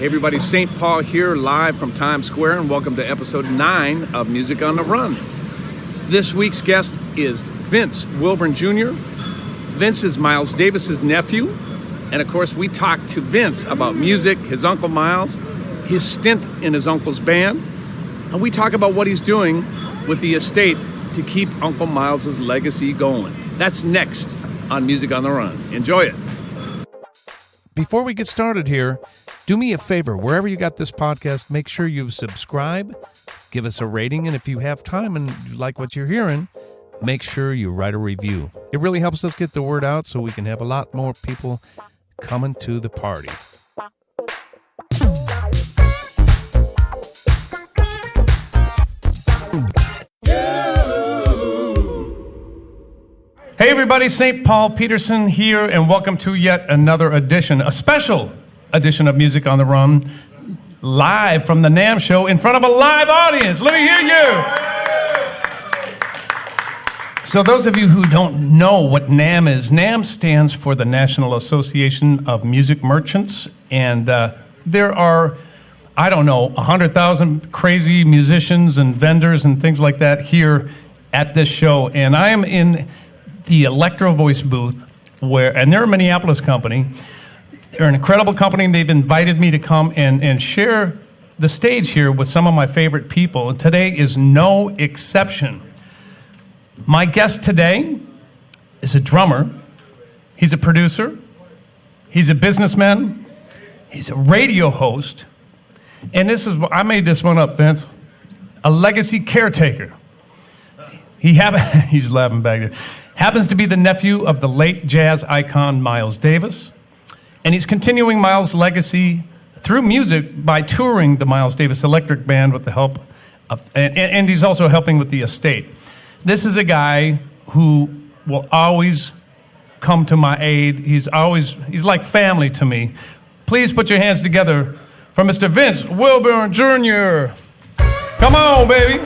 Hey everybody, St. Paul here, live from Times Square, and welcome to episode 9 of Music on the Run. This week's guest is Vince Wilburn Jr. Vince is Miles Davis's nephew, and of course we talked to Vince about music, his uncle Miles, his stint in his uncle's band, and we talk about what he's doing with the estate to keep Uncle Miles's legacy going. That's next on Music on the Run. Enjoy it. Before we get started here, do me a favor, wherever you got this podcast, make sure you subscribe, give us a rating, and if you have time and you like what you're hearing, make sure you write a review. It really helps us get the word out so we can have a lot more people coming to the party. Hey everybody, St. Paul Peterson here, and welcome to yet another edition, a special edition of Music on the Run, live from the NAMM show in front of a live audience. Let me hear you. So those of you who don't know what NAMM is, NAMM stands for the National Association of Music Merchants, and there are, 100,000 crazy musicians and vendors and things like that here at this show, and I am in the Electro Voice booth, and they're a Minneapolis company. They're an incredible company, and they've invited me to come and share the stage here with some of my favorite people, and today is no exception. My guest today is a drummer, he's a producer, he's a businessman, he's a radio host, and I made this one up, Vince, a legacy caretaker. He's laughing back there. Happens to be the nephew of the late jazz icon Miles Davis, and he's continuing Miles' legacy through music by touring the Miles Davis Electric Band with the help of, and he's also helping with the estate. This is a guy who will always come to my aid. He's like family to me. Please put your hands together for Mr. Vince Wilburn Jr. Come on, baby.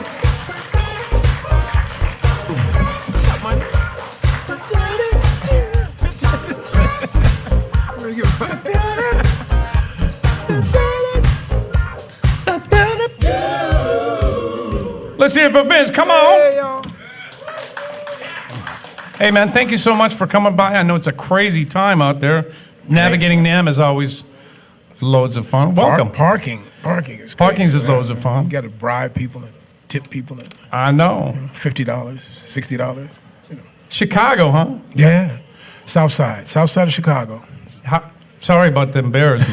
Let's hear it for Vince. Come on. Hey, man, thank you so much for coming by. I know it's a crazy time out there. Navigating NAMM is always loads of fun. Welcome. Parking is great. Parking's is loads of fun. You got to bribe people and tip people. I know. $50, $60. Chicago, huh? Yeah. South side of Chicago. Sorry about them Bears,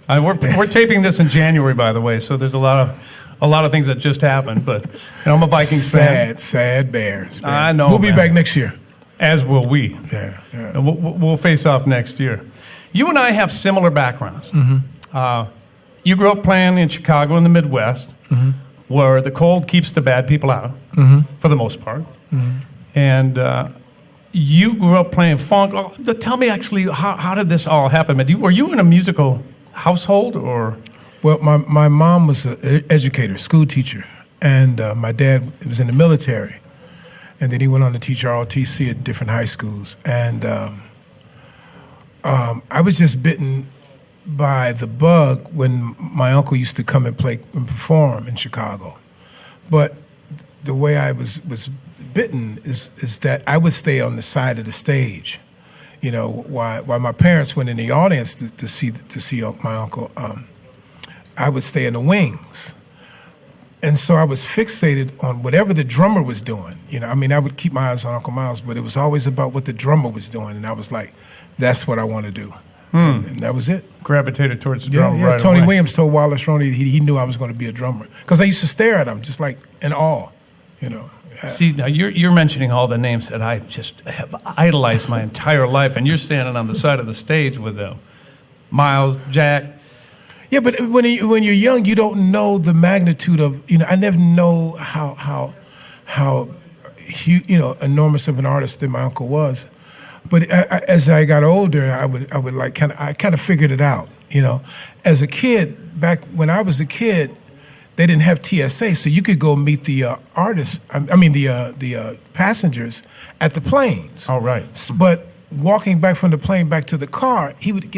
man. We're taping this in January, by the way, so there's a lot of things that just happened, but I'm a Vikings fan. Sad Bears. I know. We'll be back next year. As will we. Yeah. We'll face off next year. You and I have similar backgrounds. Mm-hmm. You grew up playing in Chicago in the Midwest, mm-hmm. where the cold keeps the bad people out, mm-hmm. for the most part. Mm-hmm. And you grew up playing funk. Tell me actually, how did this all happen? Were you in a musical household, or? Well, my mom was an educator, school teacher, and my dad was in the military, and then he went on to teach ROTC at different high schools, and I was just bitten by the bug when my uncle used to come and play and perform in Chicago. But the way I was bitten is that I would stay on the side of the stage, while my parents went in the audience to see my uncle. I would stay in the wings. And so I was fixated on whatever the drummer was doing. I would keep my eyes on Uncle Miles, but it was always about what the drummer was doing. And I was like, that's what I want to do. And that was it. Gravitated towards the drummer right Tony away. Williams told Wallace Roney he knew I was going to be a drummer. Because I used to stare at him just like in awe, See, now you're mentioning all the names that I just have idolized my entire life, and you're standing on the side of the stage with them. Miles, Jack. Yeah, but when you're young, you don't know the magnitude of, I never know how enormous of an artist that my uncle was. But as I got older, I would like kind of figured it out, As a kid, back when I was a kid, they didn't have TSA, so you could go meet the the passengers at the planes. Oh, right. But walking back from the plane back to the car, he would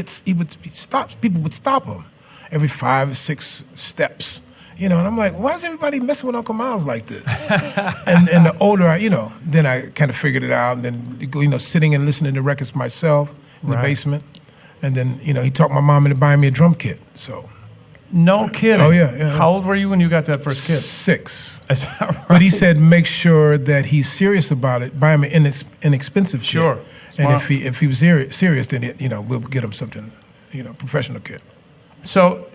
stop. People would stop him every 5 or 6 steps. And I'm like, why is everybody messing with Uncle Miles like this? and the older then I kind of figured it out, and then sitting and listening to records myself in the basement, and then he talked my mom into buying me a drum kit. So. No kidding. Oh yeah. How old were you when you got that first kit? 6. Is that right? But he said, make sure that he's serious about it. Buy him an inexpensive Sure. kit. And if he was serious, then we'll get him something, professional kit. So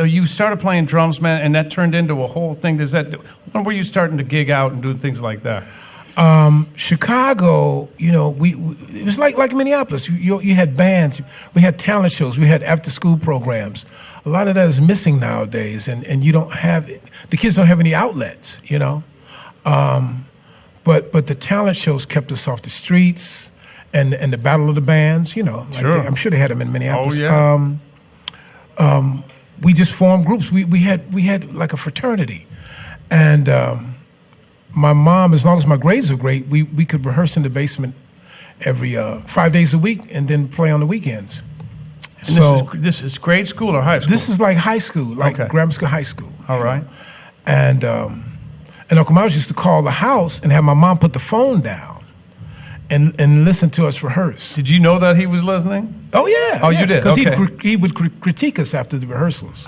you started playing drums, man, and that turned into a whole thing. When were you starting to gig out and doing things like that? Chicago, it was like Minneapolis. You had bands, we had talent shows, we had after-school programs. A lot of that is missing nowadays, and you don't have the kids don't have any outlets, But the talent shows kept us off the streets, and the battle of the bands, Sure. I'm sure they had them in Minneapolis. Oh yeah. We just formed groups. We had like a fraternity, and my mom, as long as my grades were great, we could rehearse in the basement every 5 days a week, and then play on the weekends. And this is grade school or high school? This is like high school, like Okay. grammar school, high school. All right. And Uncle Miles used to call the house and have my mom put the phone down and listen to us rehearse. Did you know that he was listening? Oh yeah. Oh, you did? Because Okay. he would critique us after the rehearsals,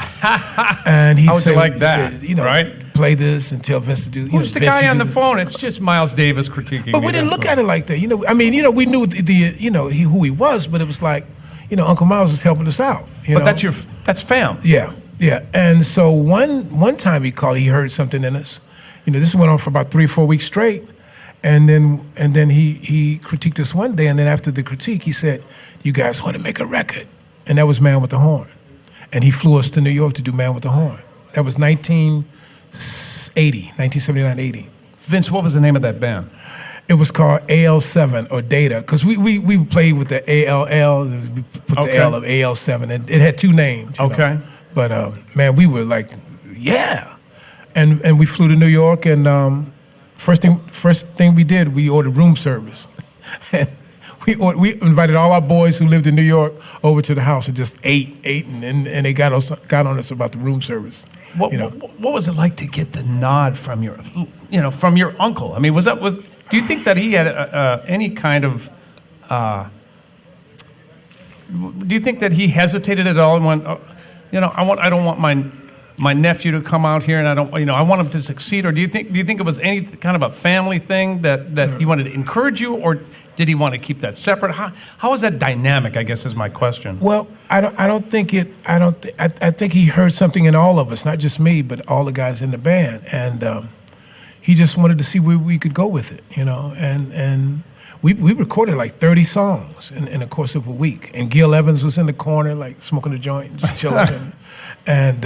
and he How would you said, like that, right? Play this and tell Vince to do. Who's the Vince, guy you on do the this. phone? It's just Miles Davis critiquing But me. we didn't That's look all. at it like that. We knew who he was, but it was like, Uncle Miles was helping us out. But that's fam. Yeah. And so one time he called, he heard something in us. This went on for about 3 or 4 weeks straight. And then he critiqued us one day, and then after the critique, he said, "You guys want to make a record?" And that was Man with the Horn. And he flew us to New York to do Man with the Horn. That was 1979, 80. Vince, what was the name of that band? It was called AL7 or Data, because we played with the ALL, we put the L of AL7, and it had 2 names. Okay. But man, we were like, yeah, and we flew to New York, and first thing we did, we ordered room service, and we invited all our boys who lived in New York over to the house and just ate, and they got on us about the room service. What was it like to get the nod from your uncle? I mean, do you think that he had any kind of? Do you think that he hesitated at all and went, I don't want my nephew to come out here, and I want him to succeed? Or do you think it was any kind of a family thing that he wanted to encourage you, or did he want to keep that separate? How is that dynamic, I guess, is my question. Well, I think he heard something in all of us, not just me, but all the guys in the band, and he just wanted to see where we could go with it, and we recorded like 30 songs in the course of a week, and Gil Evans was in the corner like smoking a joint and just chilling, and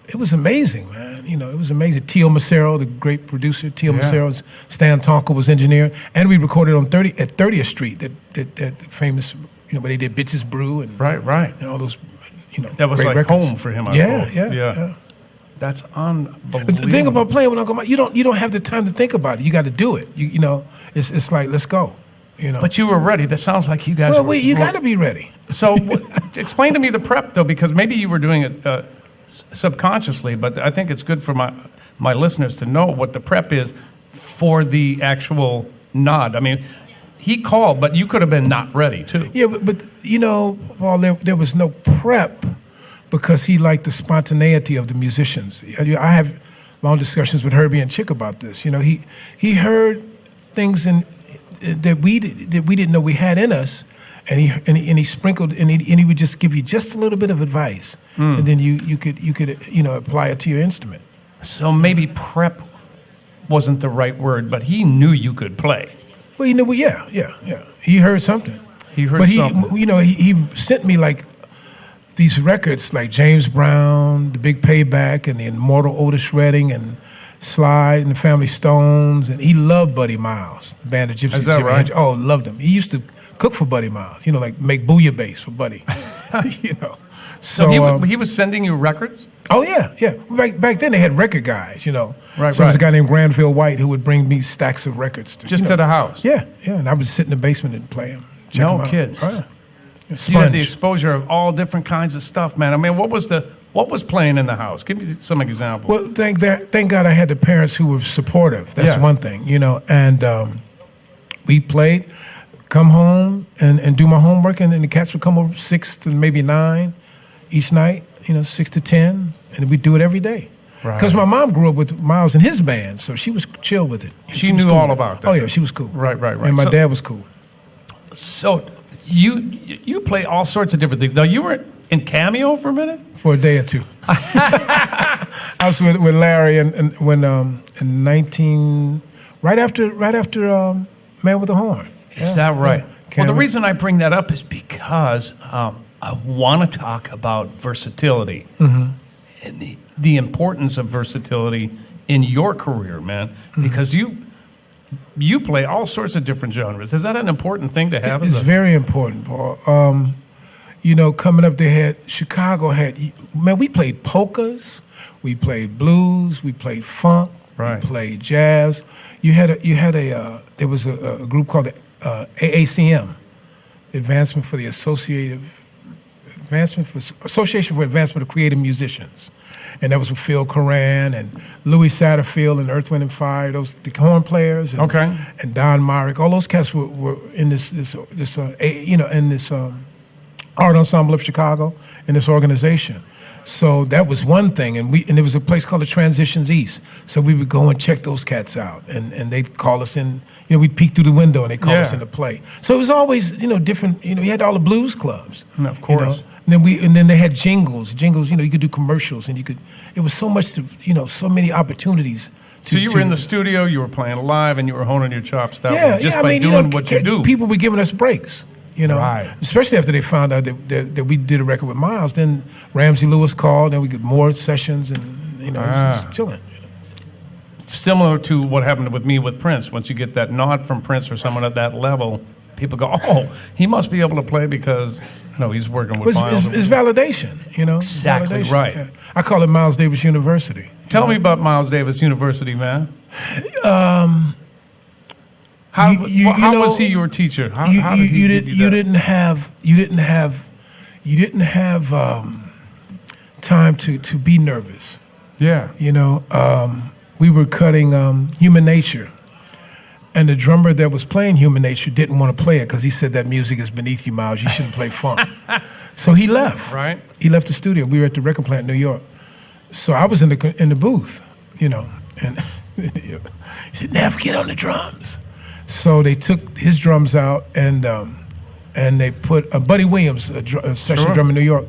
it was amazing, man. It was amazing. Tio Macero, the great producer, Macero, Stan Tonka was engineer, and we recorded on 30th Street, that famous, where they did Bitches Brew and right, and all those, that was great like records. home for him. I suppose. Yeah. That's unbelievable. But the thing about playing with Uncle Mike, you don't have the time to think about it. You got to do it. It's like, let's go. But you were ready. That sounds like you guys. Well, you got to be ready. So, explain to me the prep though, because maybe you were doing it subconsciously, but I think it's good for my listeners to know what the prep is for the actual nod. I mean, he called, but you could have been not ready too. Yeah, but Paul, there was no prep, because he liked the spontaneity of the musicians. I have long discussions with Herbie and Chick about this. He heard things that we didn't know we had in us, and he sprinkled, and he would just give you just a little bit of advice, and then you could apply it to your instrument. So maybe prep wasn't the right word, but he knew you could play. Well, yeah. He heard something. But he sent me like these records like James Brown, The Big Payback, and the Immortal Otis Redding, and Slide and the Family Stones, and he loved Buddy Miles, the band of Gypsy. Is that right? Oh, loved him. He used to cook for Buddy Miles, like make bouillabaisse for Buddy. So he was sending you records? Oh yeah. Back then they had record guys, Right, So there was a guy named Granville White who would bring me stacks of records to the house. Yeah, and I would sit in the basement and play them. No kidding. So you had the exposure of all different kinds of stuff, man. I mean, what was playing in the house? Give me some examples. Well, thank God I had the parents who were supportive. That's one thing, and we played, come home and do my homework, and then the cats would come over 6 to maybe 9 each night, 6 to 10, and we'd do it every day. Because my mom grew up with Miles and his band, so she was chill with it. She knew all about that. Oh, yeah, she was cool. Right. And my dad was cool. So you play all sorts of different things. Now, you were in Cameo for a minute? For a day or two. I was with Larry and when in 19, right after Man with a Horn. Is that right? Well, the reason I bring that up is because I want to talk about versatility and the importance of versatility in your career, man, because you play all sorts of different genres. Is that an important thing to have? It's very important, Paul. Coming up there, Chicago had, we played polkas, we played blues, we played funk, we played jazz. There was a group called the AACM, Association for Advancement of Creative Musicians. And that was with Phil Coran and Louis Satterfield and Earth, Wind and Fire, the horn players, and Don Myrick. All those cats were in this art ensemble of Chicago in this organization. So that was one thing, and there was a place called the Transitions East. So we would go and check those cats out, and they'd call us in. We'd peek through the window, and they'd call us in to play. So it was always different. You had all the blues clubs, of course. And then they had jingles. You could do commercials, and it was so much to, so many opportunities. So you were in the studio, you were playing live, and you were honing your chops that way, just by doing what you do. People were giving us breaks, especially after they found out that we did a record with Miles. Then Ramsey Lewis called, and we got more sessions, and it was just chilling. Similar to what happened with me with Prince. Once you get that nod from Prince or someone at that level, people go, "Oh, he must be able to play because he's working with Miles." It's validation, Exactly validation. right. Yeah. I call it Miles Davis University. Tell me about Miles Davis University, man. How was he your teacher? How did he give you that? You didn't have time to be nervous. Yeah. We were cutting Human Nature. And the drummer that was playing Human Nature didn't want to play it because he said that music is beneath you, Miles. You shouldn't play funk. So he left. Right. He left the studio. We were at the record plant in New York. So I was in the booth, and he said, "Nev, get on the drums." So they took his drums out and they put Buddy Williams, a session drummer in New York.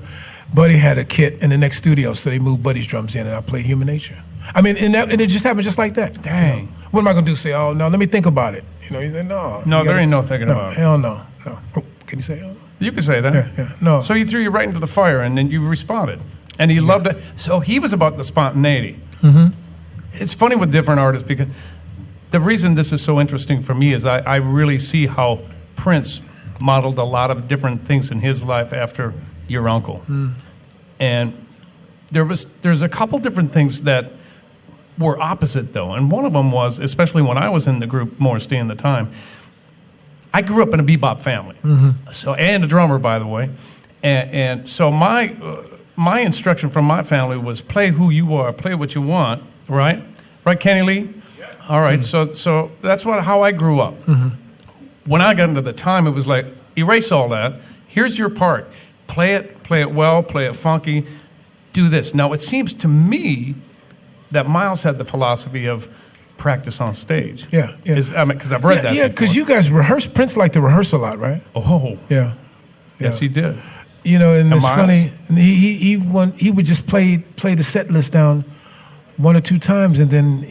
Buddy had a kit in the next studio, so they moved Buddy's drums in, and I played Human Nature. I mean, and it just happened just like that. Dang. What am I gonna do? Say, "Oh no, let me think about it." He said, "No." No, there ain't no thinking about it. Hell no. Oh, can you say hell no? You can say that. Yeah. No. So he threw you right into the fire, and then you responded, and he loved it. So he was about the spontaneity. It's funny with different artists because the reason this is so interesting for me is I really see how Prince modeled a lot of different things in his life after your uncle, and there's a couple different things that were opposite though, and one of them was, especially when I was in the group Morris Day in the time, I grew up in a bebop family, so and a drummer, by the way, and so my instruction from my family was play who you are, play what you want, right, Kenny Lee? Yeah. All right, so that's how I grew up. When I got into the time, it was like, erase all that, here's your part, play it well, play it funky, do this. Now it seems to me that Miles had the philosophy of practice on stage. Yeah. Because I've read that. Yeah, because you guys rehearse. Prince liked to rehearse a lot, right? Oh. Yeah. Yes, he did. And it's funny. He would just play the set list down 1 or 2 times, and then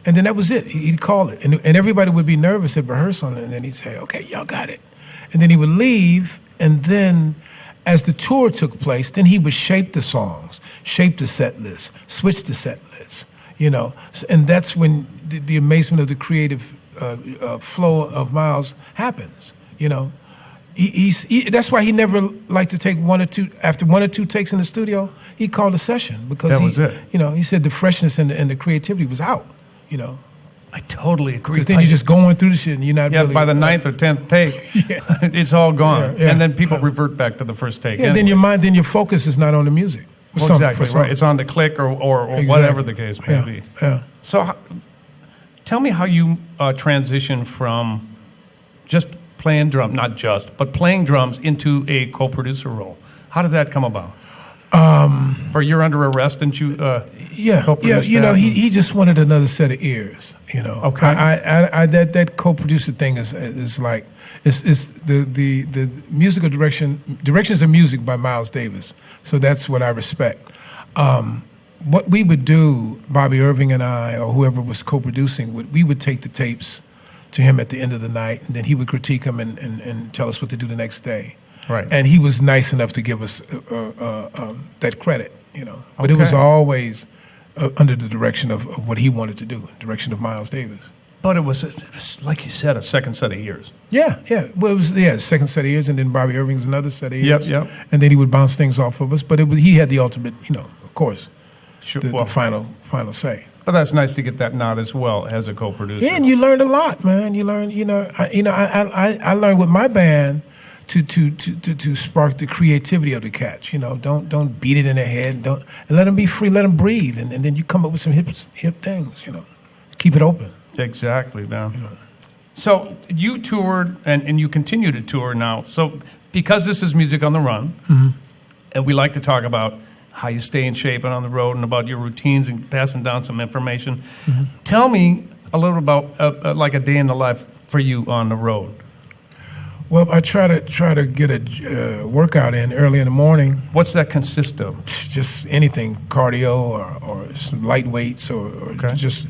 and then that was it. He'd call it, and everybody would be nervous at rehearsal, and then he'd say, "Okay, y'all got it," and then he would leave, and then, as the tour took place, then he would shape the songs, shape the set list, switch the set list, and that's when the amazement of the creative flow of Miles happens, That's why he never liked to take 1 or 2, after 1 or 2 takes in the studio, he called a session because that was it. He said the freshness and the creativity was out, I totally agree. Because then you're just going through the shit and you're not really... by the 9th or 10th take, it's all gone. Yeah. And then people revert back to the first take. Yeah, anyway. then your mind, then your focus is not on the music. Well, exactly, right. It's on the click or whatever the case may be. Yeah. So tell me how you transition from just playing drum, not just, but playing drums into a co-producer role. How did that come about? For You're Under Arrest, didn't you co-produce you know, that? he just wanted another set of ears, you know. Okay. I that co-producer thing is like, it's the musical directions of music by Miles Davis. So that's what I respect. What we would do, Bobby Irving and I, or whoever was co-producing, we would take the tapes to him at the end of the night, and then he would critique them and tell us what to do the next day. Right. And he was nice enough to give us that credit, you know. But it was always under the direction of what he wanted to do, direction of Miles Davis. But it was, like you said, a second set of ears. Yeah. Well, it was second set of ears, and then Bobby Irving was another set of ears. Yep. And then he would bounce things off of us. But he had the ultimate, you know, of course, Sure. the final say. But that's nice to get that nod as well as a co-producer. Yeah, and you learned a lot, man. You learned, I learned with my band to spark the creativity of the cats. You know, don't beat it in their head. And let them be free. Let them breathe, and then you come up with some hip things. You know, keep it open. Exactly, man. You know. So you toured, and you continue to tour now. So because this is Music on the Run, and we like to talk about how you stay in shape and on the road, and about your routines and passing down some information. Tell me a little about like a day in the life for you on the road. Well, I try to get a workout in early in the morning. What's that consist of? Just anything, cardio or some light weights or Okay. just.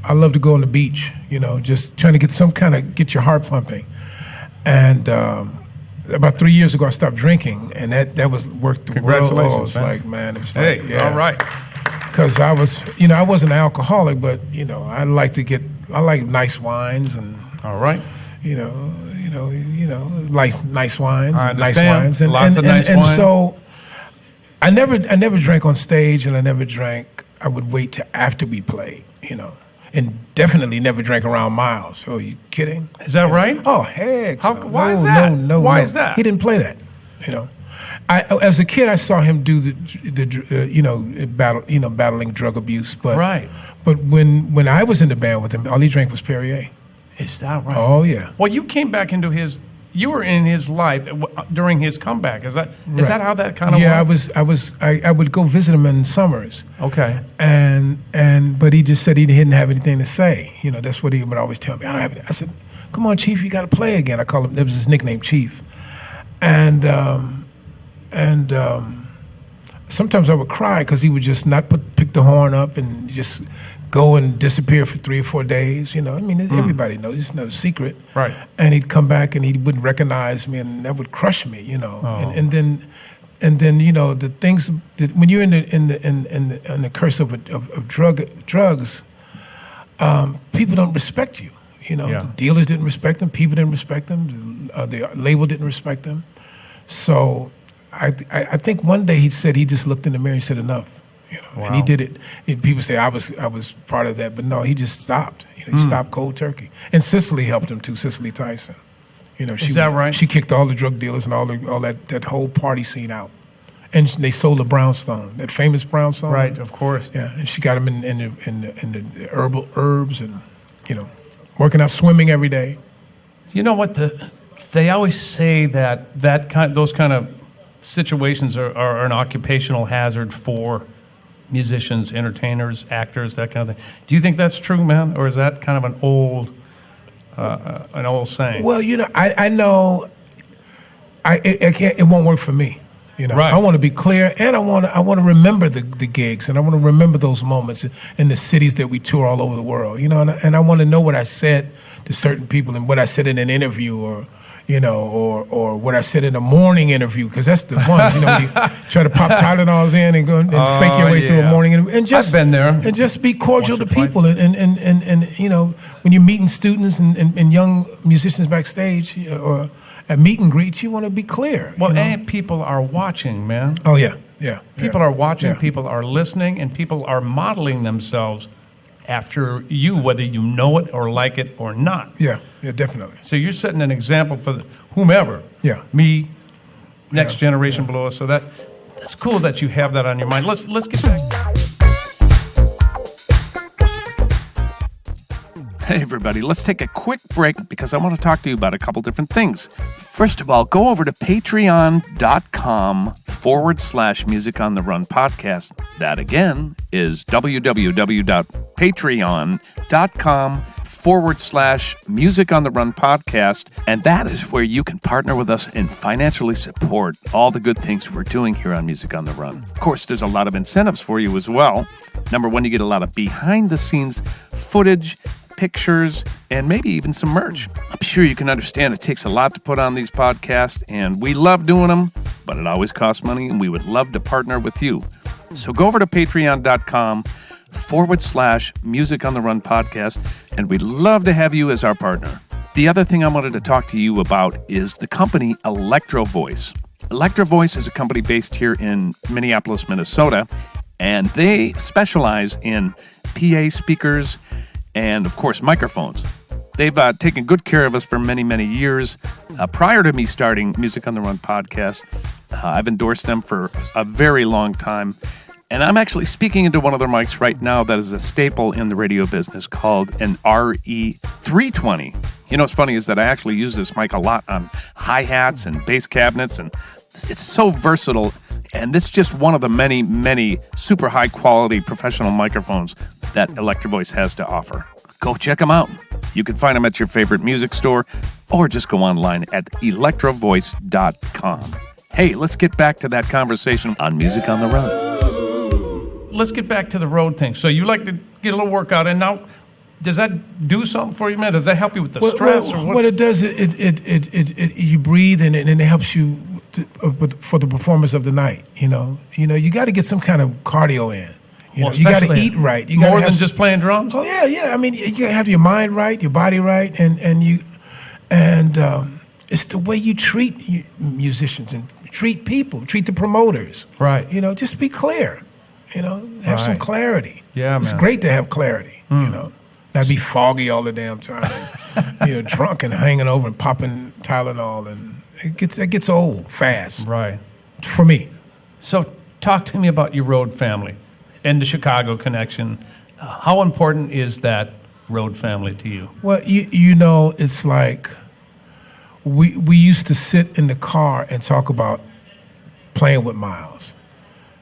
I love to go on the beach. You know, just trying to get your heart pumping. And about 3 years ago, I stopped drinking, and that was worked the world. Congratulations, Oh, it was man. like, man, it was Hey, like, yeah. all right. Because I wasn't an alcoholic, but I like nice wines and All right. nice wines, I nice understand. wines, Lots of nice and wine. so I never drank on stage, and I never drank. I would wait till after we played, and definitely never drank around Miles. Oh, you kidding? Is that right? Oh, heck! Why is that? No. Why is that? He didn't play that. As a kid, I saw him do battling drug abuse. But Right. But when I was in the band with him, all he drank was Perrier. Is that right? Oh yeah. Well, you came back into you were in his life during his comeback. Is that how that kind of was? I would go visit him in summers. Okay. But he just said he didn't have anything to say. That's what he would always tell me. I don't have anything. I said, "Come on, Chief, you got to play again." I call him. That was his nickname, Chief. And sometimes I would cry because he would just not pick the horn up and just go and disappear for 3 or 4 days. Everybody knows, it's no secret. Right. And he'd come back and he wouldn't recognize me, and that would crush me. Oh. And then the things that when you're in the curse of drugs, people don't respect you. Yeah. The dealers didn't respect them, people didn't respect them, the label didn't respect them. So I think one day he said he just looked in the mirror and said enough. Wow. And he did it. And people say I was part of that, but no, he just stopped. He stopped cold turkey. And Cicely helped him too, Cicely Tyson. Is that right? She kicked all the drug dealers and all that whole party scene out. And they sold the brownstone, that famous brownstone. Right, of course. Yeah, and she got him in the herbs and working out, swimming every day. You know what? They always say those kind of situations are an occupational hazard for musicians, entertainers, actors, that kind of thing. Do you think that's true, man, or is that kind of an old saying? Well, I know I can't. It won't work for me. Right. I want to be clear, and I want to remember the gigs, and I want to remember those moments in the cities that we tour all over the world. And I want to know what I said to certain people and what I said in an interview, or what I said in a morning interview, because that's the one. When you try to pop Tylenols in and go and fake your way through a morning interview, and just I've been there. and just be cordial to Once or twice. people, and when you're meeting students and young musicians backstage or at meet and greets, you want to be clear. Well, and people are watching, man. Oh yeah. People are watching, Yeah. people are listening, and people are modeling themselves after you, whether you know it or like it or not. Yeah, definitely. So you're setting an example for whomever. Yeah. Me, next generation below us. So that's cool that you have that on your mind. Let's get back. Hey, everybody, let's take a quick break because I want to talk to you about a couple different things. First of all, go over to patreon.com/Music on the Run podcast. That again is www.patreon.com/Music on the Run podcast. And that is where you can partner with us and financially support all the good things we're doing here on Music on the Run. Of course, there's a lot of incentives for you as well. Number one, you get a lot of behind the scenes footage, pictures, and maybe even some merch. I'm sure you can understand it takes a lot to put on these podcasts, and we love doing them, but it always costs money, and we would love to partner with you. So go over to patreon.com/Music on the Run podcast, and we'd love to have you as our partner. The other thing I wanted to talk to you about is the company Electro Voice. Electro Voice is a company based here in Minneapolis, Minnesota, and they specialize in PA speakers and, of course, microphones. They've taken good care of us for many, many years. Prior to me starting Music on the Run podcast, I've endorsed them for a very long time. And I'm actually speaking into one of their mics right now that is a staple in the radio business called an RE320. You know what's funny is that I actually use this mic a lot on hi-hats and bass cabinets, and it's so versatile. And it's just one of the many, many super high-quality professional microphones that Electro Voice has to offer. Go check them out. You can find them at your favorite music store or just go online at electrovoice.com. Hey, let's get back to that conversation on Music on the Run. Let's get back to the road thing. So you like to get a little workout, and now does that do something for you, man? Does that help you with the stress? Or what it does, you breathe, and it helps you for the performance of the night. You got to get some kind of cardio in. You got to eat right. You more than just playing drums. Oh yeah. I mean, you got to have your mind right, your body right, and it's the way you treat musicians and treat people, treat the promoters. Right. Just be clear. Have some clarity. Yeah, man. It's great to have clarity. Not be foggy all the damn time. Drunk and hanging over and popping Tylenol, and it gets old fast. Right. For me. So talk to me about your road family and the Chicago connection. How important is that road family to you? Well, it's like we used to sit in the car and talk about playing with Miles.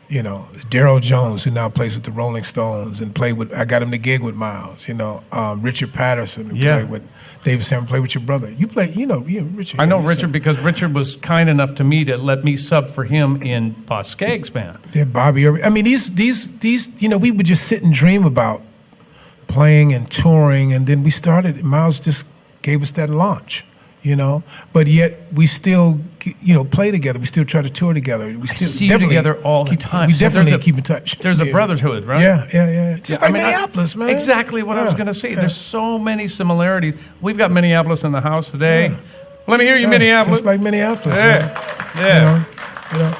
Daryl Jones, who now plays with the Rolling Stones, and I got him the gig with Miles. Richard Peterson, who played with David Sam, played with your brother. You play, Richard. I know Richard because Richard was kind enough to me to let me sub for him in Boss Skaggs' band. Yeah, Bobby. I mean, these, we would just sit and dream about playing and touring, and then we started. Miles just gave us that launch. But yet we still, play together. We still try to tour together. We still see you together all the time. We definitely keep in touch. There's a brotherhood, right? Yeah. Just like Minneapolis, man. Exactly what I was going to say. There's so many similarities. We've got Minneapolis in the house today. Let me hear you, Minneapolis. Just like Minneapolis. Yeah.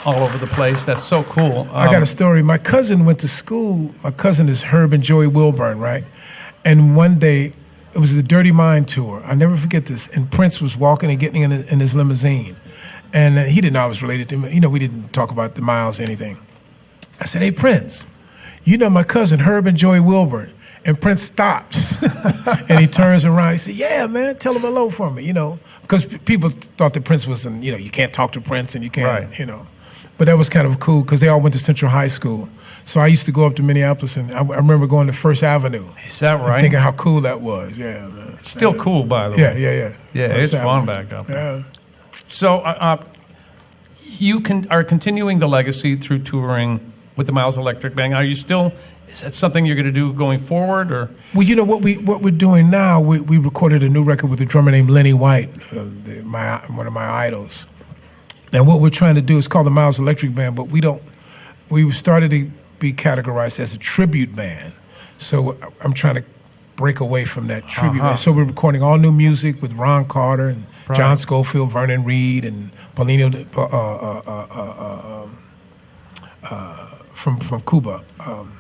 All over the place. That's so cool. I got a story. My cousin went to school. My cousin is Herb and Joey Wilburn, right? And one day, it was the Dirty Mind tour. I'll never forget this. And Prince was walking and getting in his limousine. And he didn't know I was related to him. We didn't talk about the Miles or anything. I said, hey, Prince, my cousin, Herb and Joey Wilburn. And Prince stops. And he turns around. He said, yeah, man, tell him hello for me, Because people thought that Prince was, you can't talk to Prince and you can't, But that was kind of cool because they all went to Central High School. So I used to go up to Minneapolis, and I remember going to First Avenue. Is that right? Thinking how cool that was. Yeah, man. It's still cool, by the way. Yeah. Yeah, it's fun back up there. Yeah. So you are continuing the legacy through touring with the Miles Electric Band. Is that something you're going to do going forward, or? Well, what we're doing now. We recorded a new record with a drummer named Lenny White, one of my idols. And what we're trying to do is called the Miles Electric Band, but we started to be categorized as a tribute band. So I'm trying to break away from that tribute band. So we're recording all new music with Ron Carter and John Schofield, Vernon Reed, and Paulino from Cuba,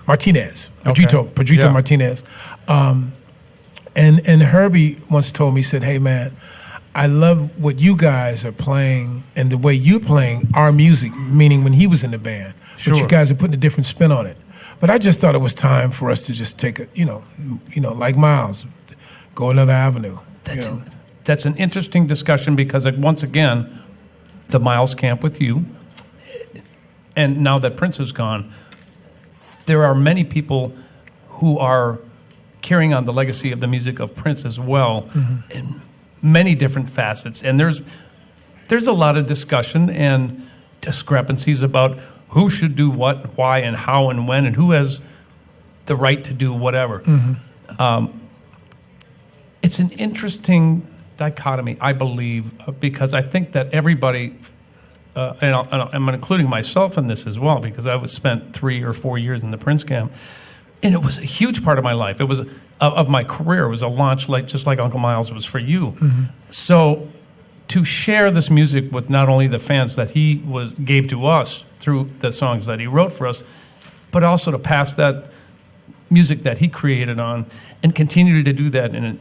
Martinez, Pedrito Yeah. Martinez. And Herbie once told me, he said, "Hey man, I love what you guys are playing and the way you're playing our music," meaning when he was in the band. But you Sure. guys are putting a different spin on it. But I just thought it was time for us to just take a, like Miles, go another avenue. That's an interesting discussion because, once again, the Miles camp with you, and now that Prince is gone, there are many people who are carrying on the legacy of the music of Prince as well, in many different facets. And there's a lot of discussion and discrepancies about who should do what, why, and how, and when, and who has the right to do whatever. It's an interesting dichotomy, I believe, because I think that everybody, and I'm including myself in this as well, because I spent 3 or 4 years in the Prince camp, and it was a huge part of my life. It was of my career. It was a launch, just like Uncle Miles was for you. So to share this music with not only the fans that he gave to us through the songs that he wrote for us, but also to pass that music that he created on and continue to do that in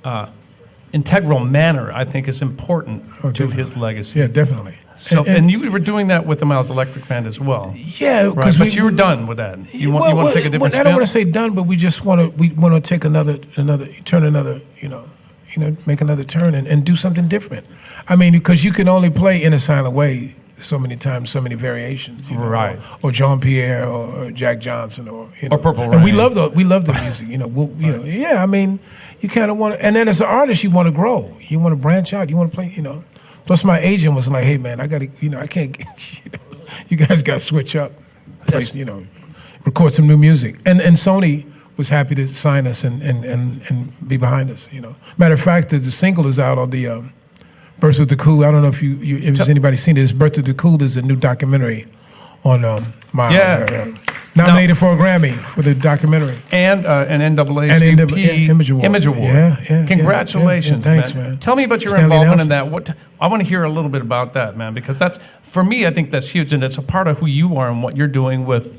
a integral manner, I think is important to his legacy. Yeah, definitely. So, and you were doing that with the Miles Electric Band as well. Yeah, right? But you were done with that. You want to take a different I spin? don't want to say done, but we just want to take make another turn and do something different. I mean, because you can only play In a Silent Way so many times, so many variations, right? Or Jean Pierre, or Jack Johnson, or Purple Rain. And we love the music, Yeah, I mean, you kind of want to, and then as an artist, you want to grow, you want to branch out, you want to play, Plus, my agent was like, "Hey, man, I got to, I can't, you guys got to switch up, play, record some new music." And Sony was happy to sign us and be behind us. Matter of fact, the single is out on the Birth of the Cool. I don't know if anybody seen it. Birth of the Cool is a new documentary on Miles. Yeah. Nominated for a Grammy for the documentary. And an NAACP Image Award. Yeah. Congratulations, Thanks, man. Tell me about your Stanley involvement Nelson. in that. I want to hear a little bit about that, man, because that's, for me, I think that's huge, and it's a part of who you are and what you're doing with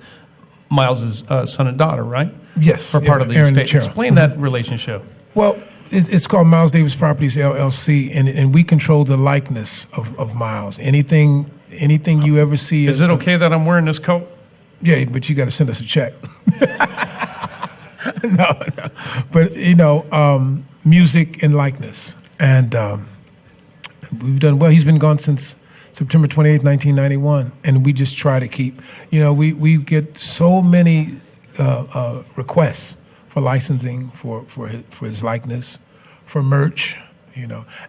Miles's son and daughter, right? Yes. For part of the Aaron estate. Explain that relationship. Well, it's called Miles Davis Properties LLC, and we control the likeness of Miles. Anything you ever see. Is it okay that I'm wearing this coat? Yeah, but you got to send us a check. No. But, music and likeness. And we've done well. He's been gone since September 28th, 1991. And we just try to keep, we get so many requests for licensing for his likeness, for merch,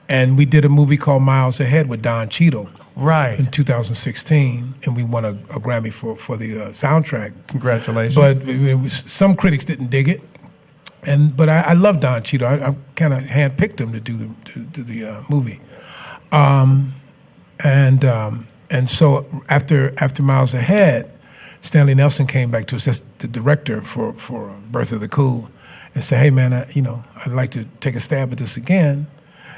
And we did a movie called Miles Ahead with Don Cheadle. Right. In 2016, and we won a Grammy for the soundtrack. Congratulations. But some critics didn't dig it, but I love Don Cheadle. I kind of handpicked him to do the movie, and so after Miles Ahead, Stanley Nelson came back to us. That's the director for Birth of the Cool, and said, "Hey man, I'd like to take a stab at this again."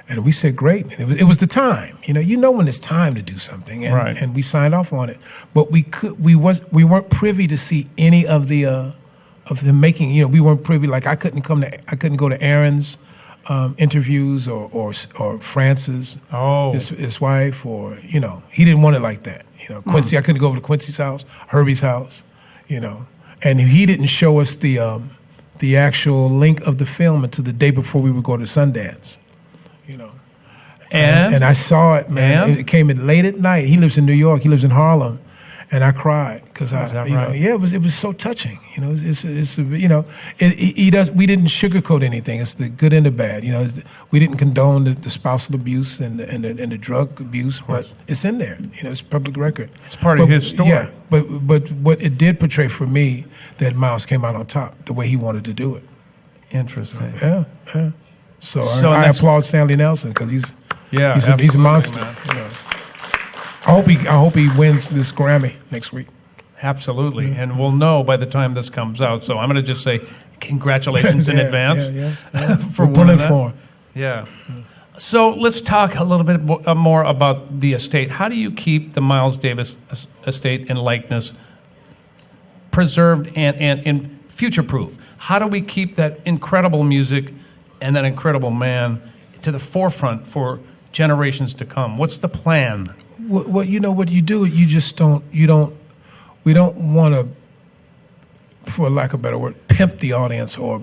And we said, great. And it was the time. When it's time to do something, and we signed off on it. But we weren't privy to see any of the making. We weren't privy. Like I couldn't go to Aaron's interviews or Francis, his wife, or he didn't want it like that. Quincy, I couldn't go over to Quincy's house, Herbie's house, and he didn't show us the actual link of the film until the day before we would go to Sundance. And I saw it, man. It came in late at night. He lives in New York. He lives in Harlem, and I cried because it was so touching. We didn't sugarcoat anything. It's the good and the bad. We didn't condone the spousal abuse and the drug abuse, but it's in there. It's public record. It's part of his story. Yeah, but what it did portray for me, that Miles came out on top the way he wanted to do it. Interesting. Yeah. So I applaud Stanley Nelson because he's a monster. I hope he wins this Grammy next week. Absolutely, and we'll know by the time this comes out. So I'm going to just say congratulations in advance for pulling for him. Yeah. So let's talk a little bit more about the estate. How do you keep the Miles Davis estate and likeness preserved and future-proof? How do we keep that incredible music and that incredible man to the forefront for generations to come? What's the plan? What you do, you just don't. We don't want to, for lack of a better word, pimp the audience or,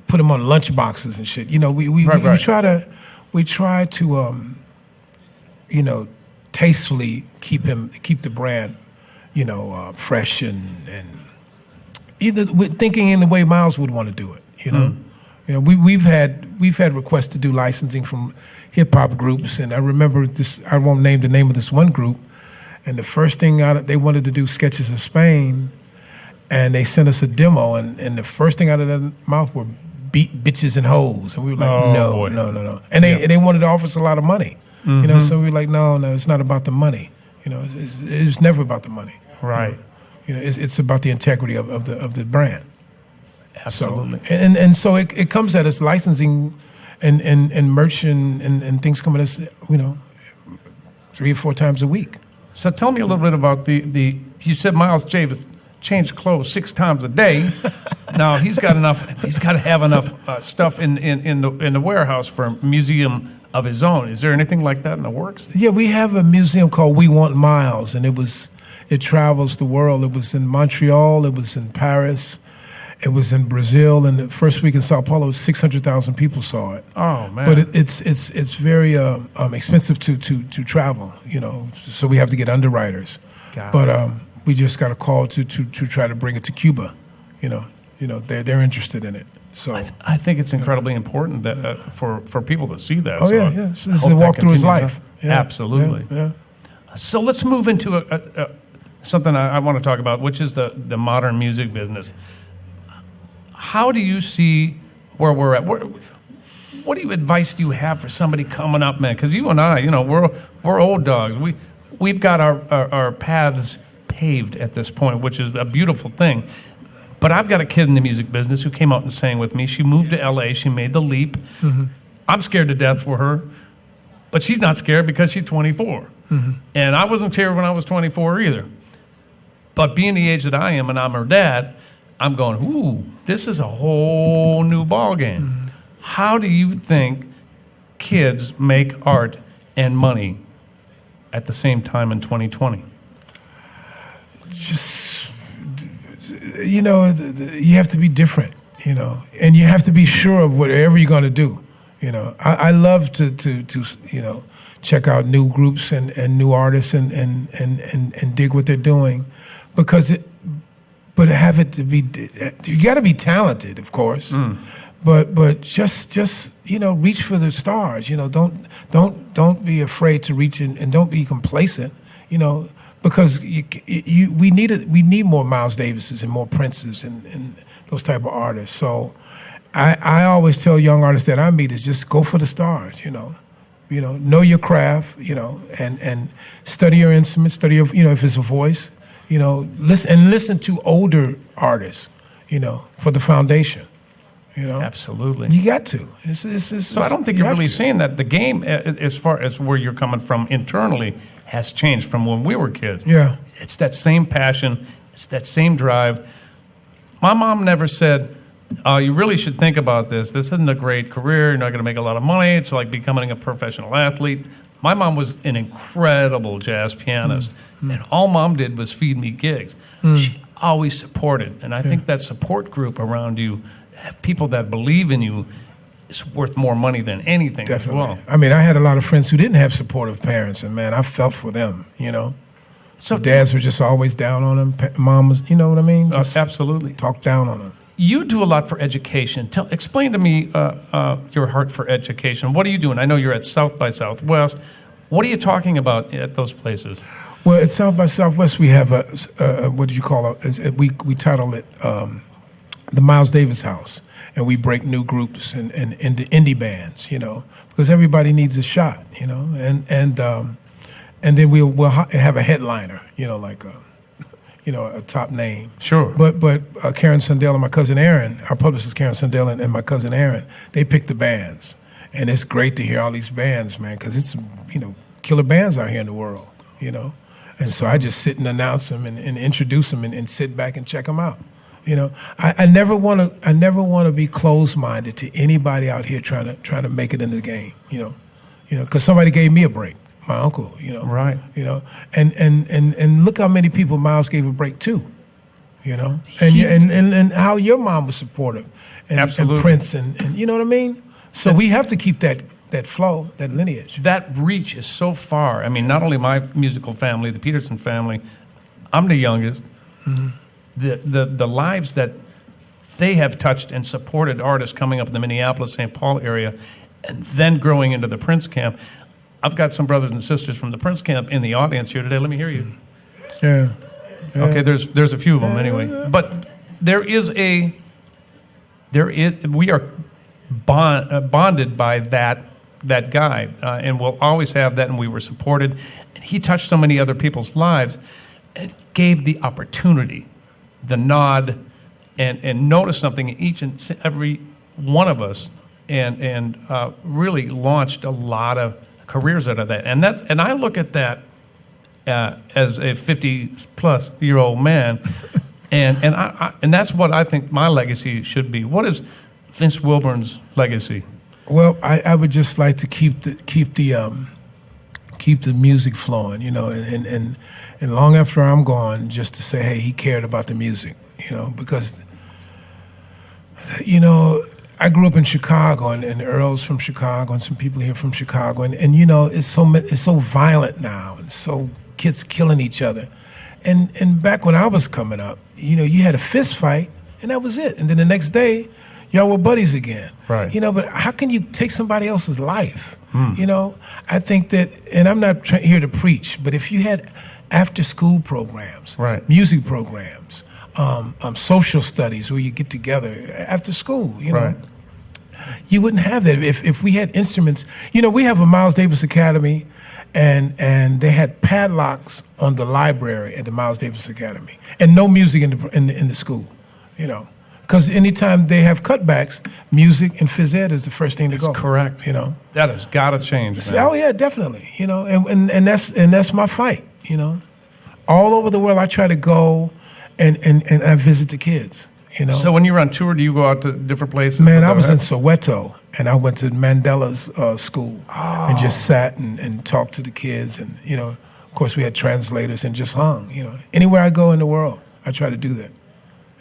put them on lunch boxes and shit. We try to tastefully keep the brand, fresh and either thinking in the way Miles would want to do it. We've had requests to do licensing from hip hop groups, and I remember this. I won't name the name of this one group, and the first thing they wanted to do Sketches of Spain, and they sent us a demo, and the first thing out of their mouth were beat bitches and hoes, and we were like, no, and they wanted to offer us a lot of money, so we were like, no, it's not about the money, it's never about the money, right? It's about the integrity of the brand. Absolutely. So, and so it comes at us licensing and merch and things come at us, 3 or 4 times a week. So tell me a little bit about the you said Miles Davis changed clothes 6 times a day. Now he's got to have enough stuff in the warehouse for a museum of his own. Is there anything like that in the works? Yeah, we have a museum called We Want Miles, and it travels the world. It was in Montreal, it was in Paris, it was in Brazil, and the first week in Sao Paulo, 600,000 people saw it. Oh man! But it's very expensive to travel, So we have to get underwriters. But we just got a call to try to bring it to Cuba, They're interested in it. So I think it's incredibly important that for people to see that. Oh, yeah. So this is a walk through his life. Yeah. Absolutely. Yeah. So let's move into something I want to talk about, which is the modern music business. How do you see where we're at? What advice do you have for somebody coming up, man? Because you and I, we're old dogs. We've got our paths paved at this point, which is a beautiful thing. But I've got a kid in the music business who came out and sang with me. She moved to LA. She made the leap. Mm-hmm. I'm scared to death for her, but she's not scared because she's 24. Mm-hmm. And I wasn't scared when I was 24 either. But being the age that I am, and I'm her dad, I'm going, ooh, this is a whole new ballgame. Mm-hmm. How do you think kids make art and money at the same time in 2020? You have to be different, and you have to be sure of whatever you're going to do. I love to check out new groups and new artists and dig what they're doing, but have it to be, you got to be talented, of course, but just reach for the stars. Don't be afraid to reach and don't be complacent. Because we need more Miles Davises and more Princes and those type of artists. So I always tell young artists that I meet is just go for the stars. Know your craft. And study your instrument. Study your if it's a voice. Listen to older artists. For the foundation. Absolutely. You got to. So I don't think you're really saying that the game, as far as where you're coming from internally, has changed from when we were kids. Yeah. It's that same passion. It's that same drive. My mom never said, you really should think about this. This isn't a great career. You're not going to make a lot of money. It's like becoming a professional athlete. My mom was an incredible jazz pianist, and all Mom did was feed me gigs. She always supported, and I think that support group around you, people that believe in you, is worth more money than anything. Definitely. As well. I mean, I had a lot of friends who didn't have supportive parents, and man, I felt for them. So dads were just always down on them. Mom was, you know what I mean? Just absolutely. Talk down on them. You do a lot for education. Explain to me your heart for education. What are you doing? I know you're at South by Southwest. What are you talking about at those places? Well, at South by Southwest, we have what do you call it? We title it the Miles Davis House, and we break new groups and indie bands, because everybody needs a shot, and then we'll have a headliner, like a top name. Sure. But Karen Sundell and my cousin Aaron, our publicist Karen Sundell and my cousin Aaron, they pick the bands, And it's great to hear all these bands, man, because it's, killer bands out here in the world, And so I just sit and announce them and introduce them and sit back and check them out. I never want to be closed-minded to anybody out here trying to make it in the game. Because somebody gave me a break, my uncle. Right. And look how many people Miles gave a break to. And how your mom was supportive, and Absolutely. Prince, and you know what I mean. So we have to keep that flow, that lineage. That reach is so far. I mean, not only my musical family, the Peterson family, I'm the youngest. Mm-hmm. The lives that they have touched and supported artists coming up in the Minneapolis, St. Paul area, and then growing into the Prince camp. I've got some brothers and sisters from the Prince camp in the audience here today. Let me hear you. Yeah. Okay, there's a few of them anyway. But we are bonded by that guy, and we'll always have that, and we were supported. And he touched so many other people's lives and gave the opportunity, the nod, and noticed something in each and every one of us, and really launched a lot of careers out of that. And I look at that as a 50-plus-year-old man, and that's what I think my legacy should be. What is Vince Wilburn's legacy? Well, I would just like to keep the music flowing, and long after I'm gone, just to say, hey, he cared about the music, because I grew up in Chicago, and Earl's from Chicago, and some people here from Chicago, and it's so violent now, and so kids killing each other, and back when I was coming up, you had a fist fight, and that was it, and then the next day, y'all were buddies again. Right. But how can you take somebody else's life? I think that, and I'm not here to preach, but if you had after-school programs, right, music programs, social studies where you get together after school, right, you wouldn't have that if we had instruments. We have a Miles Davis Academy, and they had padlocks on the library at the Miles Davis Academy, and no music in the school, Because anytime they have cutbacks, music and phys ed is the first thing to go. That's correct. That has got to change, man. Oh yeah, definitely. And that's my fight. All over the world, I try to go and I visit the kids. So when you're on tour, do you go out to different places? Man, I was in Soweto, and I went to Mandela's school and just sat and talked to the kids, and of course we had translators and just hung. Anywhere I go in the world, I try to do that.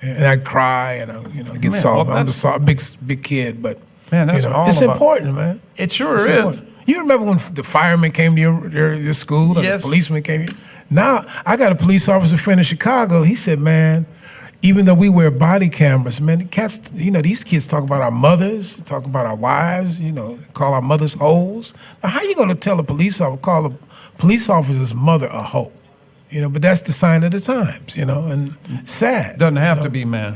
And I cry, and I get soft. I'm a big kid, but man, that's all it's about, important, man. It sure is. Important. You remember when the firemen came to your school, or yes, the policemen came? Now I got a police officer friend in Chicago. He said, man, even though we wear body cameras, man, the cats, these kids talk about our mothers, talk about our wives, call our mothers hoes. Now, how you going to tell a police officer, call a police officer's mother a hoe? But that's the sign of the times, and sad. Doesn't have to be, man.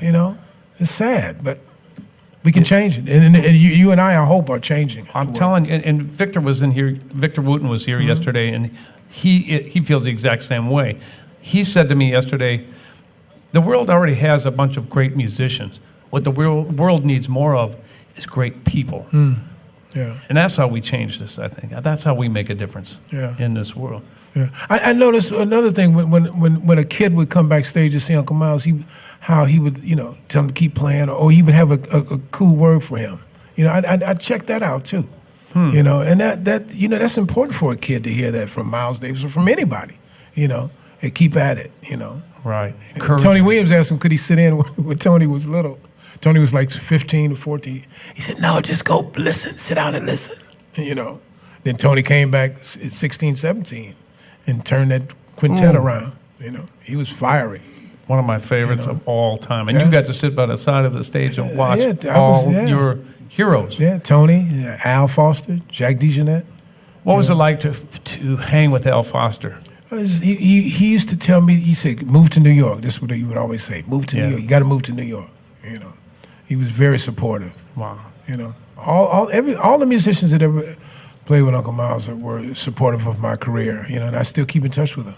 It's sad, but we can change it. And you and I hope, are changing. I'm telling you, and Victor was in here, Victor Wooten was here yesterday, and he feels the exact same way. He said to me yesterday, the world already has a bunch of great musicians. What the world needs more of is great people. Yeah. And that's how we change this, I think. That's how we make a difference in this world. Yeah. I noticed another thing when a kid would come backstage to see Uncle Miles, how he would tell him to keep playing, or he would have a cool word for him. I checked that out too. And that's important for a kid to hear that from Miles Davis or from anybody. And keep at it. Right. Tony Williams asked him, could he sit in when Tony was little? Tony was like 15 or 14. He said, no, just go listen, sit down and listen. Then Tony came back at 16, 17 and turned that quintet around. He was fiery. One of my favorites of all time. And you got to sit by the side of the stage and watch your heroes. Yeah, Tony, Al Foster, Jack DeJohnette. What was it like to hang with Al Foster? He used to tell me, he said, move to New York. This is what he would always say, move to New York. You got to move to New York. He was very supportive. Wow. All the musicians that ever played with Uncle Miles were supportive of my career, and I still keep in touch with them.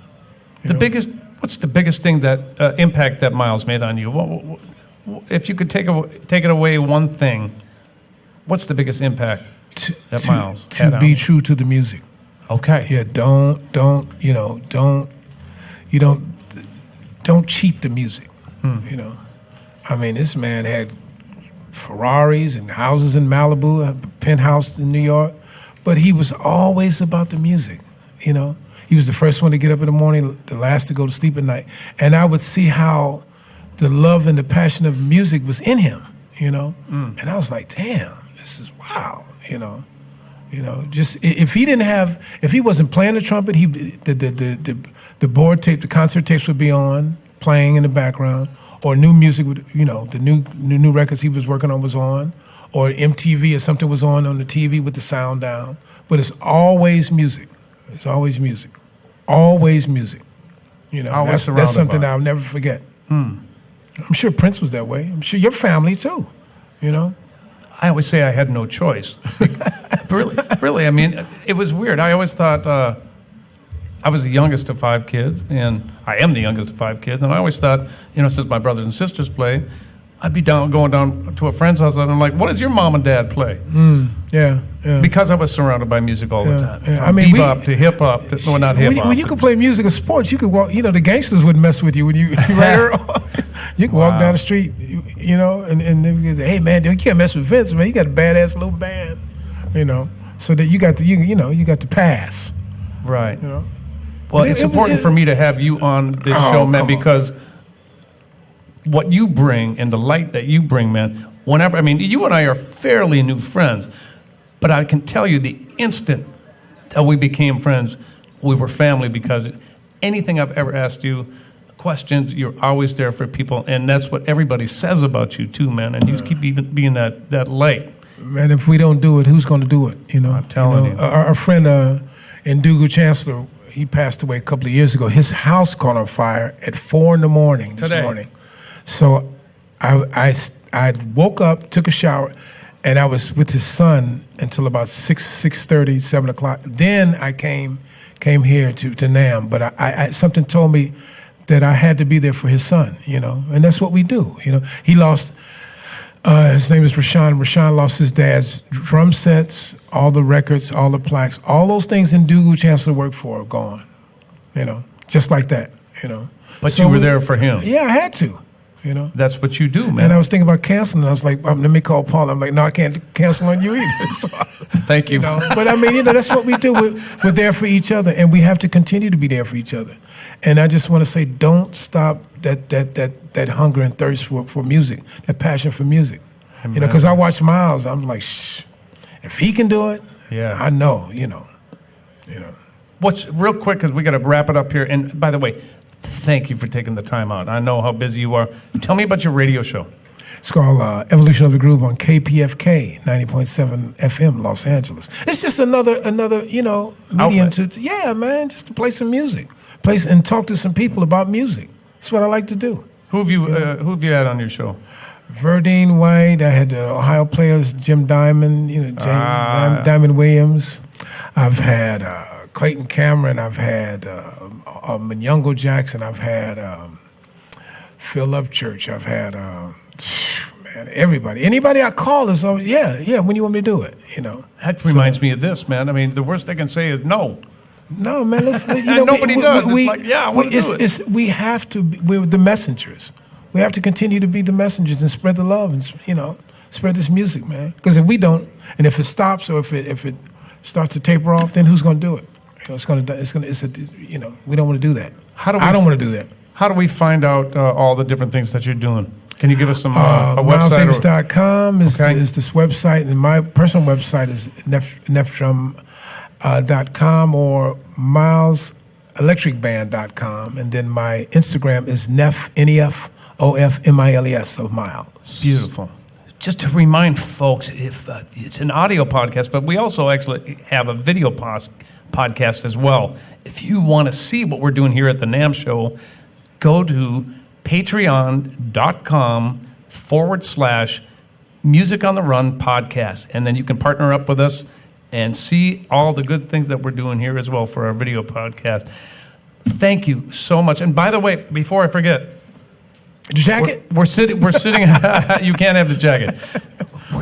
What's the biggest thing that impact that Miles made on you? If you could take it away one thing, what's the biggest impact? Miles to had be on. true to the music. Okay. Yeah, don't cheat the music. You know, I mean, this man had Ferraris and houses in Malibu, a penthouse in New York, but he was always about the music. You know, he was the first one to get up in the morning, the last to go to sleep at night, and I would see how the love and the passion of music was in him. You know, and I was like, damn, this is wow. You know, just if he wasn't playing the trumpet, the board tape, the concert tapes would be on, playing in the background, or new music would, the new records he was working on was on, or MTV or something was on the TV with the sound down. But it's always music. It's always music. Always music. You know, Always that's something by. that I'll never forget. I'm sure Prince was that way. I'm sure your family too. You know. I always say I had no choice. really. I mean, it was weird. I always thought I was the youngest of 5 kids, and I am the youngest of 5 kids. And I always thought, since my brothers and sisters play, I'd be going down to a friend's house, and I'm like, "What does your mom and dad play?" Yeah. Because I was surrounded by music all the time, yeah. from bebop to hip hop. Well, not hip hop. When you could play music or sports, you could walk. The gangsters wouldn't mess with you when you you could walk down the street, and they would say, "Hey man, you can't mess with Vince, man. You got a badass little band, so that you got the pass." Right. Well, it's important for me to have you on this show, man, because what you bring and the light that you bring, man, you and I are fairly new friends, but I can tell you the instant that we became friends, we were family, because anything I've ever asked you, questions, you're always there for people, and that's what everybody says about you too, man, and you keep being that light. Man, if we don't do it, who's going to do it? I'm telling you. Our friend Ndugu Chancellor, he passed away a couple of years ago. His house caught on fire at 4 a.m. this morning. So I woke up, took a shower, and I was with his son until about 6:30, 7 o'clock. Then I came here to NAMM, but I something told me that I had to be there for his son, and that's what we do. He lost. His name is Rashawn. Rashawn lost his dad's drum sets, all the records, all the plaques, all those things Ndugu Chancellor worked for are gone. Just like that. But so you were there for him. Yeah, I had to. That's what you do, man. And I was thinking about canceling. I was like, let me call Paul. I'm like, no, I can't cancel on you either. So, Thank you. But that's what we do. We're there for each other, and we have to continue to be there for each other. And I just want to say, don't stop that hunger and thirst for music, that passion for music. Because I watch Miles, I'm like, shh, if he can do it, I know, What's real quick, because we got to wrap it up here. And by the way, thank you for taking the time out. I know how busy you are. Tell me about your radio show. It's called Evolution of the Groove on KPFK 90.7 FM, Los Angeles. It's just another medium outlet. just to play some music, and talk to some people about music. That's what I like to do. Who have you had on your show? Verdine White. I had the Ohio players, Jim Diamond, Diamond Williams. I've had Clayton Cameron. I've had Manyongo Jackson. I've had Phil Upchurch. I've had everybody. Anybody I call is always, when you want me to do it, That reminds me of this, man. I mean, the worst they can say is no. No, man, Nobody does. I want to do it. We have to, we're the messengers. We have to continue to be the messengers and spread the love and, spread this music, man. Because if we don't, and if it stops or if it starts to taper off, then who's going to do it? We don't want to do that. I don't want to do that. How do we find out all the different things that you're doing? Can you give us some a website? MilesDavis.com is this website, and my personal website is neftrum.com or mileselectricband.com, and then my Instagram is NEFOFMILES of Miles. Beautiful. Just to remind folks, if it's an audio podcast, but we also actually have a video podcast as well. If you want to see what we're doing here at the NAMM show, go to patreon.com/Music on the Run podcast. And then you can partner up with us and see all the good things that we're doing here as well for our video podcast. Thank you so much. And by the way, before I forget, jacket? We're sitting. You can't have the jacket.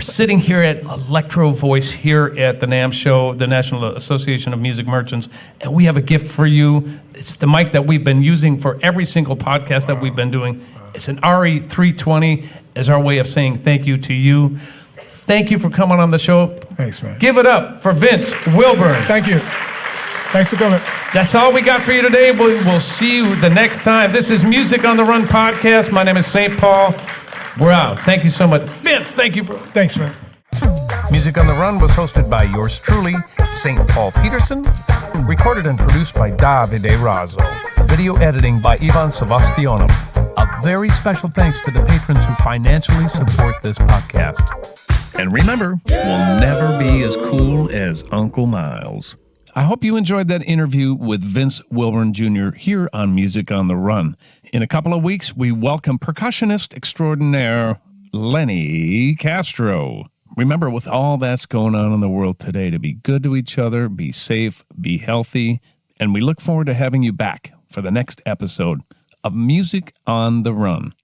We're sitting here at Electro Voice here at the NAMM show, the National Association of Music Merchants, and we have a gift for you. It's the mic that we've been using for every single podcast that we've been doing. It's an RE320 as our way of saying thank you to you. Thank you for coming on the show. Thanks, man. Give it up for Vince Wilburn. Thank you. Thanks for coming. That's all we got for you today. We'll see you the next time. This is Music on the Run podcast. My name is St. Paul. We're out. Thank you so much. Vince, thank you, bro. Thanks, man. Music on the Run was hosted by yours truly, St. Paul Peterson. Recorded and produced by Davide Raso. Video editing by Ivan Sebastianov. A very special thanks to the patrons who financially support this podcast. And remember, we'll never be as cool as Uncle Miles. I hope you enjoyed that interview with Vince Wilburn Jr. here on Music on the Run. In a couple of weeks, we welcome percussionist extraordinaire Lenny Castro. Remember, with all that's going on in the world today, to be good to each other, be safe, be healthy, and we look forward to having you back for the next episode of Music on the Run.